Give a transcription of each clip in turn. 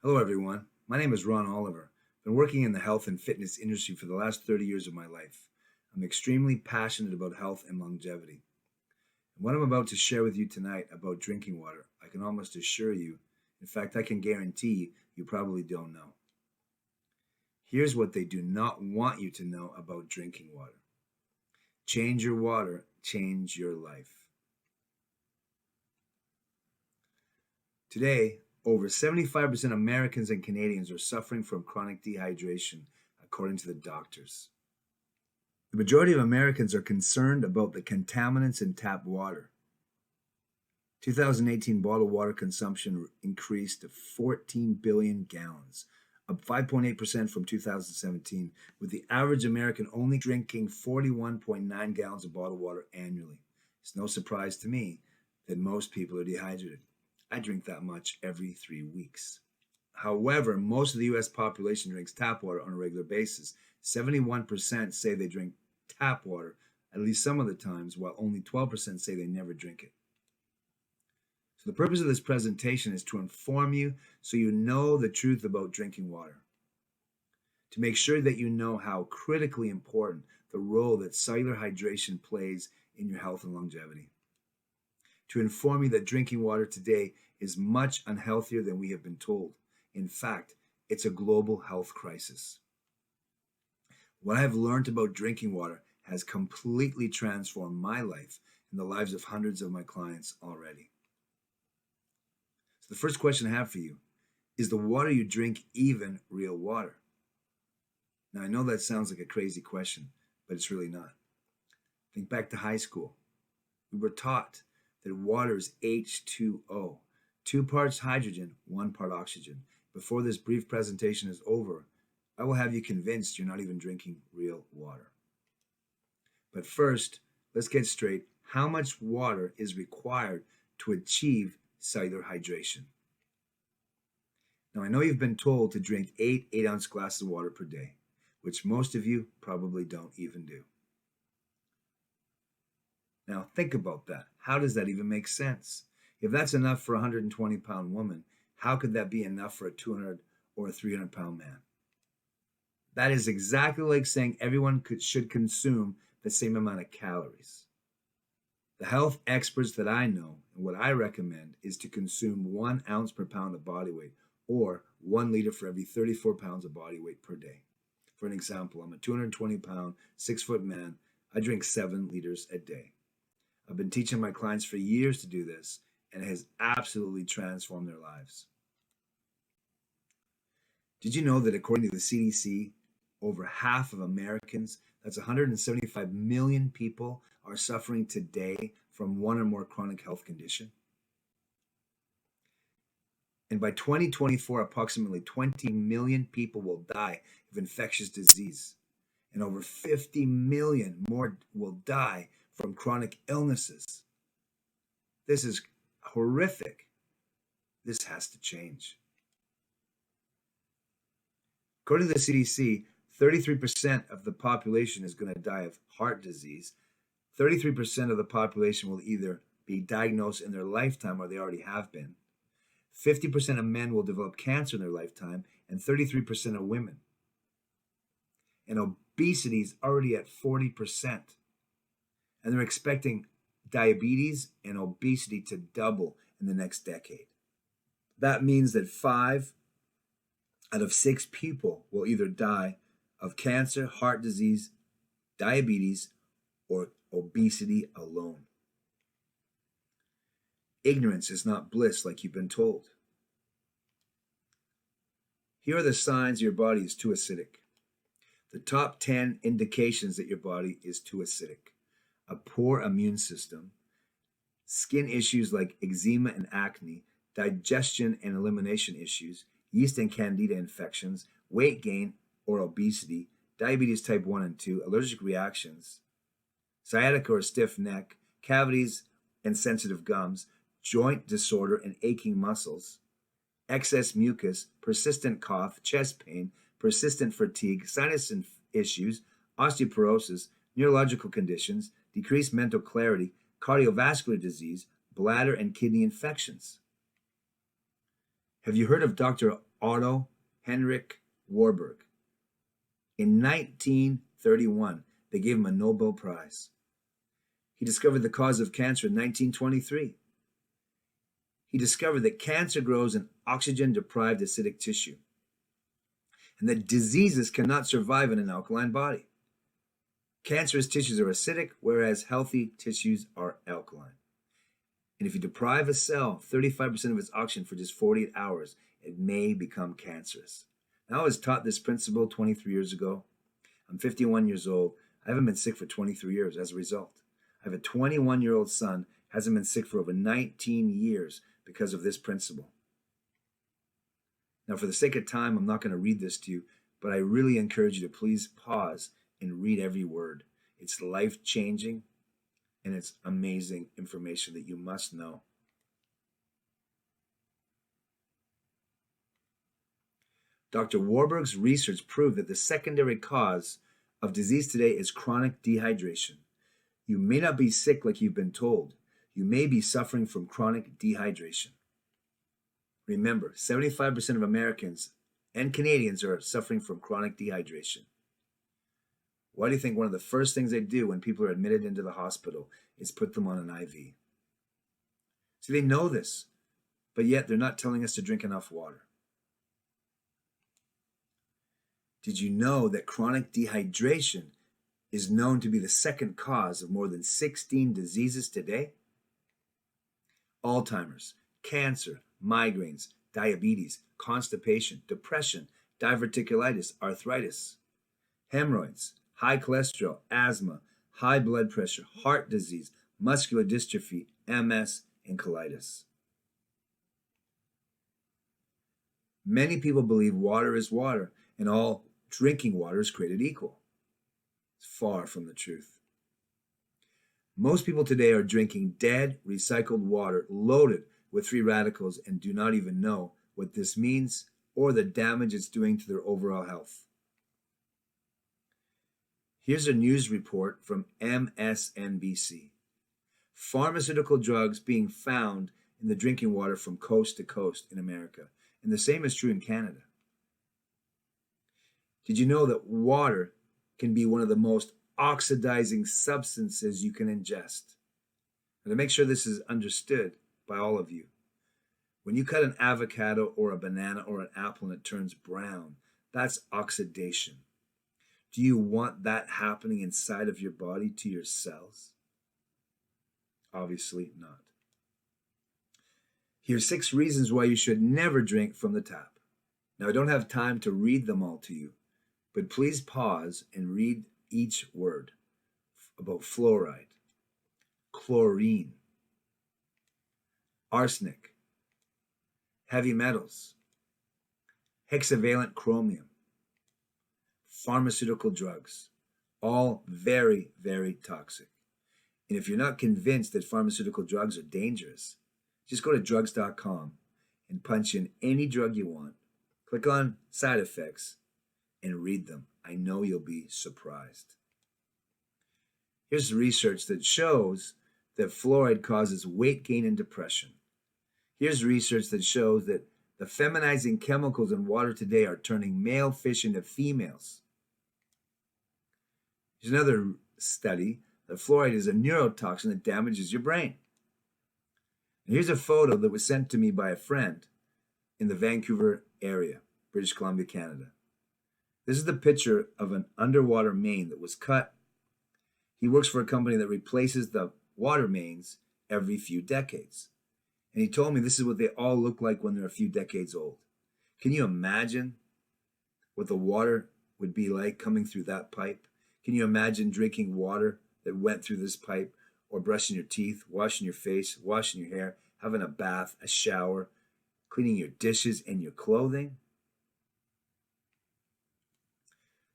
Hello, everyone. My name is Ron Oliver. I've been working in the health and fitness industry for the last 30 years of my life. I'm extremely passionate about health and longevity. And what I'm about to share with you tonight about drinking water, I can almost assure you, in fact, I can guarantee you probably don't know. Here's what they do not want you to know about drinking water. Change your water, change your life. Today, over 75% of Americans and Canadians are suffering from chronic dehydration, according to the doctors. The majority of Americans are concerned about the contaminants in tap water. 2018 bottled water consumption increased to 14 billion gallons, up 5.8% from 2017, with the average American only drinking 41.9 gallons of bottled water annually. It's no surprise to me that most people are dehydrated. I drink that much every 3 weeks. However, most of the U.S. population drinks tap water on a regular basis. 71% say they drink tap water at least some of the times, while only 12% say they never drink it. So the purpose of this presentation is to inform you so you know the truth about drinking water, to make sure that you know how critically important the role that cellular hydration plays in your health and longevity, to inform you that drinking water today is much unhealthier than we have been told. In fact, it's a global health crisis. What I have learned about drinking water has completely transformed my life and the lives of hundreds of my clients already. So the first question I have for you is the water you drink even real water? Now, I know that sounds like a crazy question, but it's really not. Think back to high school. We were taught that water is H2O, 2 parts hydrogen, 1 part oxygen. Before this brief presentation is over, I will have you convinced you're not even drinking real water. But first, let's get straight. How much water is required to achieve cellular hydration? Now, I know you've been told to drink 8 8-ounce glasses of water per day, which most of you probably don't even do. Now, think about that. How does that even make sense? If that's enough for a 120-pound woman, how could that be enough for a 200 or a 300-pound man? That is exactly like saying everyone should consume the same amount of calories. The health experts that I know and what I recommend is to consume 1 ounce per pound of body weight, or 1 liter for every 34 pounds of body weight per day. For an example, I'm a 220-pound, 6-foot man. I drink 7 liters a day. I've been teaching my clients for years to do this, and it has absolutely transformed their lives. Did you know that according to the CDC, over half of Americans, that's 175 million people, are suffering today from one or more chronic health condition? And by 2024, approximately 20 million people will die of infectious disease, and over 50 million more will die from chronic illnesses. This is horrific. This has to change. According to the CDC, 33% of the population is going to die of heart disease. 33% of the population will either be diagnosed in their lifetime or they already have been. 50% of men will develop cancer in their lifetime, and 33% of women. And obesity is already at 40%. And they're expecting diabetes and obesity to double in the next decade. That means that 5 out of 6 people will either die of cancer, heart disease, diabetes, or obesity alone. Ignorance is not bliss like you've been told. Here are the signs your body is too acidic. The top 10 indications that your body is too acidic: a poor immune system, skin issues like eczema and acne, digestion and elimination issues, yeast and candida infections, weight gain or obesity, diabetes type 1 and 2, allergic reactions, sciatica or stiff neck, cavities and sensitive gums, joint disorder and aching muscles, excess mucus, persistent cough, chest pain, persistent fatigue, sinus issues, osteoporosis, neurological conditions, decreased mental clarity, cardiovascular disease, bladder and kidney infections. Have you heard of Dr. Otto Henrik Warburg. In 1931, they gave him a Nobel Prize. He discovered the cause of cancer in 1923. He discovered that cancer grows in oxygen-deprived acidic tissue, and that diseases cannot survive in an alkaline body. Cancerous tissues are acidic, whereas healthy tissues are alkaline. And if you deprive a cell 35% of its oxygen for just 48 hours, it may become cancerous. Now, I was taught this principle 23 years ago. I'm 51 years old. I haven't been sick for 23 years as a result. I have a 21-year-old son, hasn't been sick for over 19 years because of this principle. Now, for the sake of time, I'm not going to read this to you, but I really encourage you to please pause and read every word. It's life-changing, and it's amazing information that you must know. Dr. Warburg's research proved that the secondary cause of disease today is chronic dehydration. You may not be sick like you've been told. You may be suffering from chronic dehydration. Remember, 75% of Americans and Canadians are suffering from chronic dehydration. Why do you think one of the first things they do when people are admitted into the hospital is put them on an IV? See, they know this, but yet they're not telling us to drink enough water. Did you know that chronic dehydration is known to be the second cause of more than 16 diseases today? Alzheimer's, cancer, migraines, diabetes, constipation, depression, diverticulitis, arthritis, hemorrhoids, high cholesterol, asthma, high blood pressure, heart disease, muscular dystrophy, MS, and colitis. Many people believe water is water and all drinking water is created equal. It's far from the truth. Most people today are drinking dead, recycled water loaded with free radicals and do not even know what this means or the damage it's doing to their overall health. Here's a news report from MSNBC. Pharmaceutical drugs being found in the drinking water from coast to coast in America. And the same is true in Canada. Did you know that water can be one of the most oxidizing substances you can ingest? And to make sure this is understood by all of you, when you cut an avocado or a banana or an apple and it turns brown, that's oxidation. Do you want that happening inside of your body to your cells? Obviously not. Here's 6 reasons why you should never drink from the tap. Now, I don't have time to read them all to you, but please pause and read each word about fluoride, chlorine, arsenic, heavy metals, hexavalent chromium, pharmaceutical drugs, all very, very toxic. And if you're not convinced that pharmaceutical drugs are dangerous, just go to drugs.com and punch in any drug you want, click on side effects, and read them. I know you'll be surprised. Here's research that shows that fluoride causes weight gain and depression. Here's research that shows that the feminizing chemicals in water today are turning male fish into females. Here's another study that fluoride is a neurotoxin that damages your brain. And here's a photo that was sent to me by a friend in the Vancouver area, British Columbia, Canada. This is the picture of an underwater main that was cut. He works for a company that replaces the water mains every few decades. And he told me this is what they all look like when they're a few decades old. Can you imagine what the water would be like coming through that pipe? Can you imagine drinking water that went through this pipe, or brushing your teeth, washing your face, washing your hair, having a bath, a shower, cleaning your dishes and your clothing?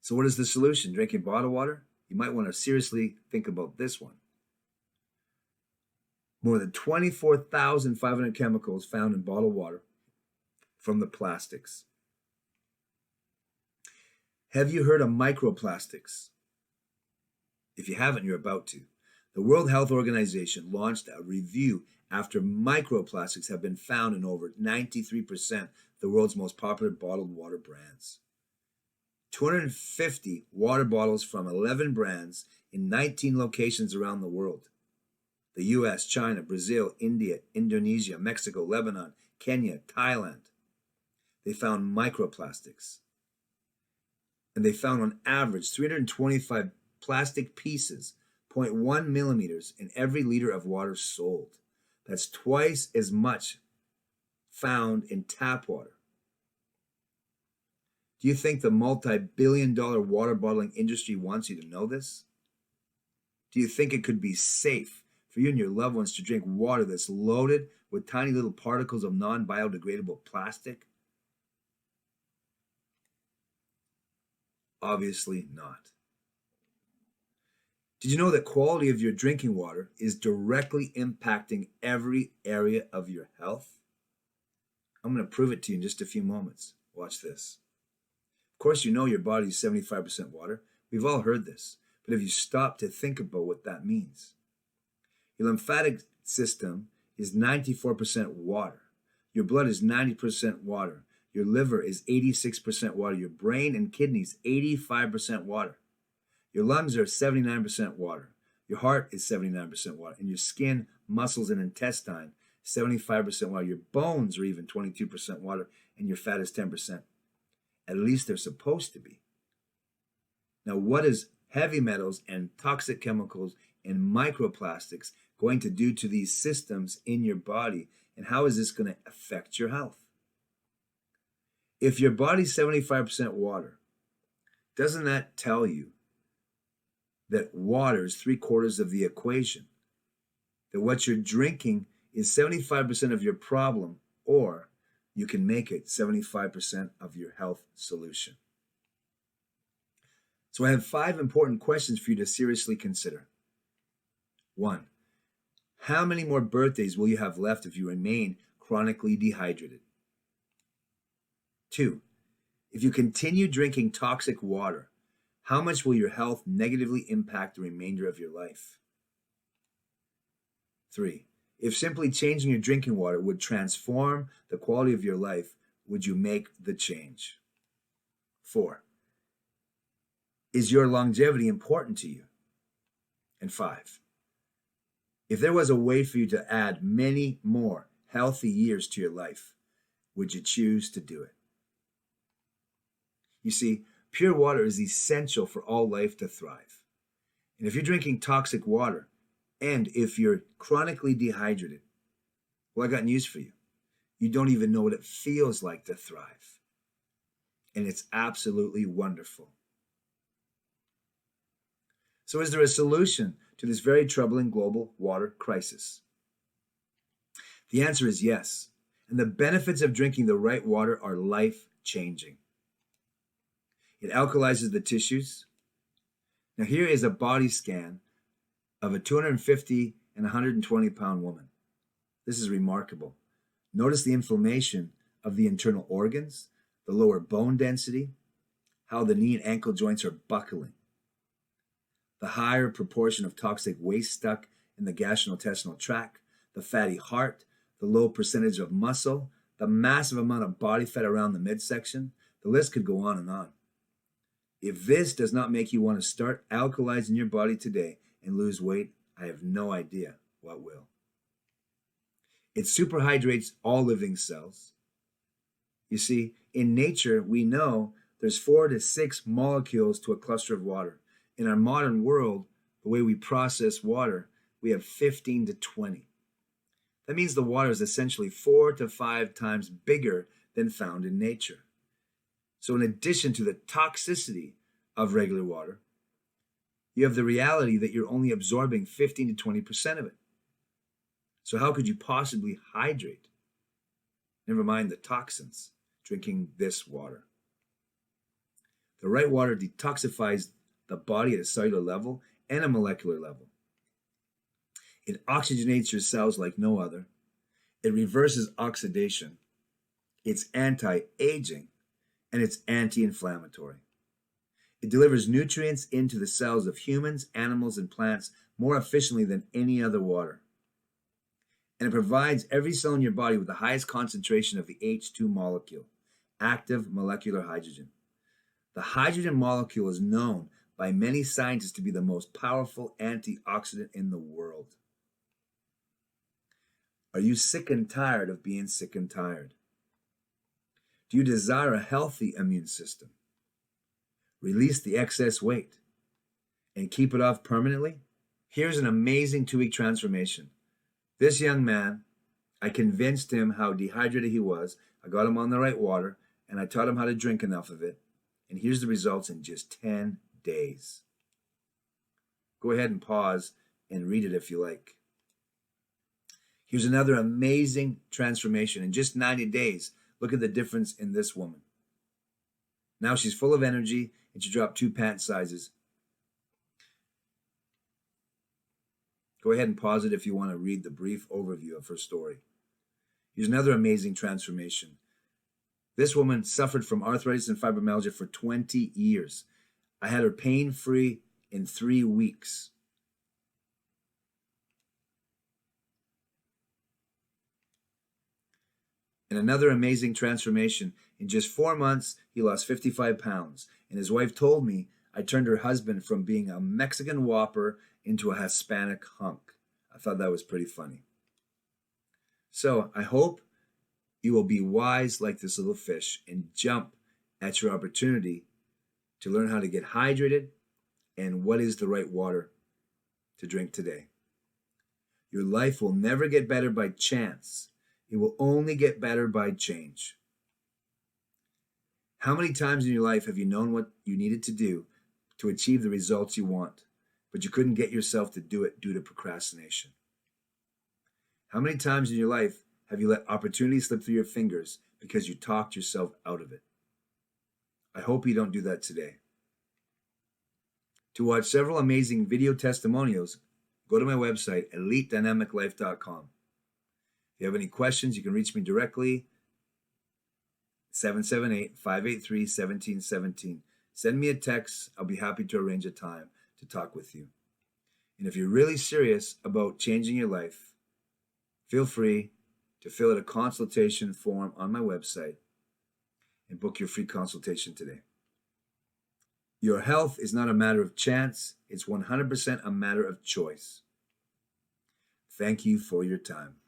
So what is the solution? Drinking bottled water? You might want to seriously think about this one. More than 24,500 chemicals found in bottled water from the plastics. Have you heard of microplastics? If you haven't, you're about to. The World Health Organization launched a review after microplastics have been found in over 93% of the world's most popular bottled water brands. 250 water bottles from 11 brands in 19 locations around the world. The US, China, Brazil, India, Indonesia, Mexico, Lebanon, Kenya, Thailand. They found microplastics. And they found on average 325 plastic pieces, 0.1 millimeters, in every liter of water sold. That's twice as much found in tap water. Do you think the multi-billion-dollar water bottling industry wants you to know this? Do you think it could be safe for you and your loved ones to drink water that's loaded with tiny little particles of non-biodegradable plastic? Obviously not. Did you know that quality of your drinking water is directly impacting every area of your health? I'm going to prove it to you in just a few moments. Watch this. Of course, you know your body is 75% water. We've all heard this. But have you stopped to think about what that means? Your lymphatic system is 94% water. Your blood is 90% water. Your liver is 86% water. Your brain and kidneys, 85% water. Your lungs are 79% water. Your heart is 79% water. And your skin, muscles, and intestine, 75% water. Your bones are even 22% water. And your fat is 10%. At least they're supposed to be. Now, what is heavy metals and toxic chemicals and microplastics going to do to these systems in your body? And how is this going to affect your health? If your body's 75% water, doesn't that tell you that water is 3/4 of the equation? That what you're drinking is 75% of your problem, or you can make it 75% of your health solution. So I have 5 important questions for you to seriously consider. 1, how many more birthdays will you have left if you remain chronically dehydrated? 2, if you continue drinking toxic water, how much will your health negatively impact the remainder of your life? 3, if simply changing your drinking water would transform the quality of your life, would you make the change? 4, is your longevity important to you? And 5, if there was a way for you to add many more healthy years to your life, would you choose to do it? You see, pure water is essential for all life to thrive. And if you're drinking toxic water, and if you're chronically dehydrated, well, I got news for you. You don't even know what it feels like to thrive. And it's absolutely wonderful. So is there a solution to this very troubling global water crisis? The answer is yes. And the benefits of drinking the right water are life-changing. It alkalizes the tissues. Now here is a body scan of a 250 and 120 pound woman. This is remarkable. Notice the inflammation of the internal organs, the lower bone density, how the knee and ankle joints are buckling, the higher proportion of toxic waste stuck in the gastrointestinal tract, the fatty heart, the low percentage of muscle, the massive amount of body fat around the midsection. The list could go on and on. If this does not make you want to start alkalizing your body today and lose weight, I have no idea what will. It superhydrates all living cells. You see, in nature, we know there's 4 to 6 molecules to a cluster of water. In our modern world, the way we process water, we have 15 to 20. That means the water is essentially 4 to 5 times bigger than found in nature. So in addition to the toxicity of regular water, you have the reality that you're only absorbing 15 to 20% of it. So how could you possibly hydrate? Never mind the toxins, drinking this water. The right water detoxifies the body at a cellular level and a molecular level. It oxygenates your cells like no other. It reverses oxidation. It's anti-aging, and it's anti-inflammatory. It delivers nutrients into the cells of humans, animals, and plants more efficiently than any other water. And it provides every cell in your body with the highest concentration of the H2 molecule, active molecular hydrogen. The hydrogen molecule is known by many scientists to be the most powerful antioxidant in the world. Are you sick and tired of being sick and tired? Do you desire a healthy immune system? Release the excess weight and keep it off permanently? Here's an amazing 2-week transformation. This young man, I convinced him how dehydrated he was. I got him on the right water, and I taught him how to drink enough of it. And here's the results in just 10 days. Go ahead and pause and read it if you like. Here's another amazing transformation. In just 90 days, look at the difference in this woman. Now she's full of energy, and she dropped 2 pant sizes. Go ahead and pause it if you want to read the brief overview of her story. Here's another amazing transformation. This woman suffered from arthritis and fibromyalgia for 20 years. I had her pain-free in 3 weeks. And another amazing transformation. In just 4 months, he lost 55 pounds. And his wife told me I turned her husband from being a Mexican whopper into a Hispanic hunk. I thought that was pretty funny. So I hope you will be wise like this little fish and jump at your opportunity to learn how to get hydrated and what is the right water to drink today. Your life will never get better by chance. It will only get better by change. How many times in your life have you known what you needed to do to achieve the results you want, but you couldn't get yourself to do it due to procrastination? How many times in your life have you let opportunities slip through your fingers because you talked yourself out of it? I hope you don't do that today. To watch several amazing video testimonials, go to my website, elitedynamiclife.com. If you have any questions, you can reach me directly, 778-583-1717. Send me a text. I'll be happy to arrange a time to talk with you. And if you're really serious about changing your life, feel free to fill out a consultation form on my website and book your free consultation today. Your health is not a matter of chance. It's 100% a matter of choice. Thank you for your time.